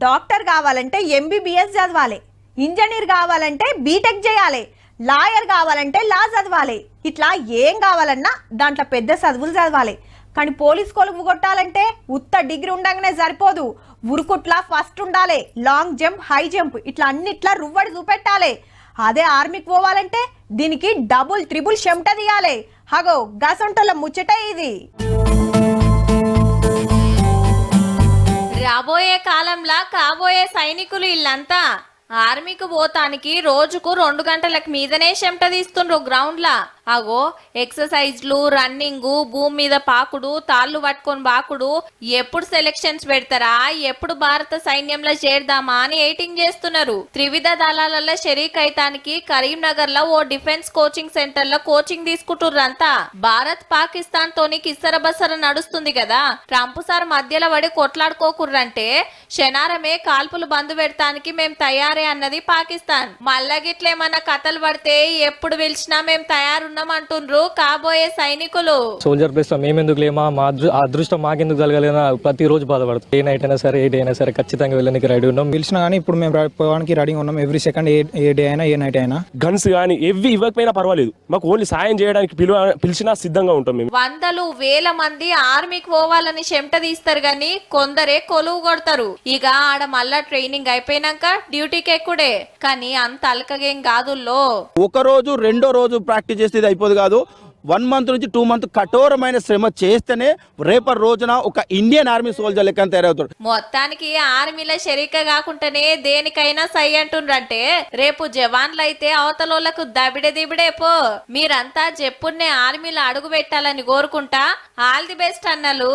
Doctor కావాలంటే MBBS చదవాలి, engineer కావాలంటే బీటెక్ చేయాలి, లాయర్ కావాలంటే లా చదవాలి. ఇట్లా ఏం కావాలన్నా దాంట్లో పెద్ద చదువులు చదవాలి. కానీ పోలీస్ కొలువు కొట్టాలంటే ఉత్త డిగ్రీ ఉండగానే సరిపోదు. ఉరుకుట్లా ఫస్ట్ ఉండాలి, లాంగ్ జంప్, హై జంప్ ఇట్లా అన్నిట్లా రువ్వడి చూపెట్టాలి. అదే ఆర్మీకి పోవాలంటే దీనికి డబుల్ త్రిబుల్ చెమట తీయాలి. హగో గసంటల ముచ్చటే ఇది. రాబోయే కాలంలో కాబోయే సైనికులు ఇల్లంతా ఆర్మీకి పోతానికి రోజుకు 2 గంటలకు మీదనే చెమట తీస్తుండ్రు గ్రౌండ్ లా. అగో ఎక్సర్సైజ్లు, రన్నింగ్, భూమి మీద పాకుడు, తాళ్ళు పట్టుకొని బాకుడు. ఎప్పుడు సెలక్షన్స్ పెడతారా, ఎప్పుడు భారత సైన్యంలో చేరదామా అని ఎయిటింగ్ చేస్తున్నారు. త్రివిధ దళాలలో షరీక్ అయితానికి కరీంనగర్ లో ఓ డిఫెన్స్ కోచింగ్ సెంటర్ లో కోచింగ్ తీసుకుంటుర్రంతా. భారత్ పాకిస్తాన్ తోని కిස්සర బసర నడుస్తుంది కదా, ట్రంప్ సార్ మధ్యలో పడి కొట్లాడుకోకుర్రంటే శనారమే కాల్పులు బంద్ పెడతానికి మేం తయారే అన్నది పాకిస్తాన్. మళ్ళా గిట్లేమన్నా కథలు పడితే ఎప్పుడు పిలిచినా మేం తయారు అంటుండ్రు కాబోయే సైనికులు. సోల్జర్ ప్లేస్ లో మేమెందుకు లేమా, మా అదృష్టం మాకెందుకు కలగలేనా ప్రతి రోజు బాధపడుతుంది. ఏ నైట్ అయినా సరే, ఏ డే అయినా సరే ఖచ్చితంగా వెళ్ళడానికి రెడీ ఉన్నాం. పిలిచినా కానీ ఇప్పుడు మేము పోవడానికి రెడీ ఉన్నాం. ఎవ్రీ సెకండ్, ఏ డే అయినా, ఏ నైట్ అయినా. గన్స్ కానీ ఎవ్వి ఇవ్వకపోయినా పర్వాలేదు, మాకు ఓన్లీ సాయం చేయడానికి పిలిచినా సిద్ధంగా ఉంటాం మేము. వందలు వేల మంది ఆర్మీకి పోవాలని చెమట తీస్తారు గాని కొందరే కొలువు కొడతారు. ఇక ఆడ మళ్ళా ట్రైనింగ్ అయిపోయినాక డ్యూటీకి ఎక్కుడే. కానీ అంత అలకగేం కాదుల్లో. ఒక రోజు రెండో రోజు ప్రాక్టీస్ చేస్తే ఇది అయిపోదు కాదు. 1 మంత్ నుంచి 2 మంత్ కఠోరమైన శ్రమ చేస్తేనే రేపటి రోజున ఒక ఇండియన్ ఆర్మీ సోల్జర్ లెక్క తయారవుతాడు. మొత్తానికి ఆర్మీలో షరీక కాకుండానే దేనికైనా సై అంటుండ్రంటే రేపు జవాన్లు అయితే అవతలోళ్లకు దబిడే దిబిడే పో. మీరంతా చెప్పున్నే ఆర్మీలో అడుగు పెట్టాలని కోరుకుంటా. ఆల్ ది బెస్ట్ అన్నలు.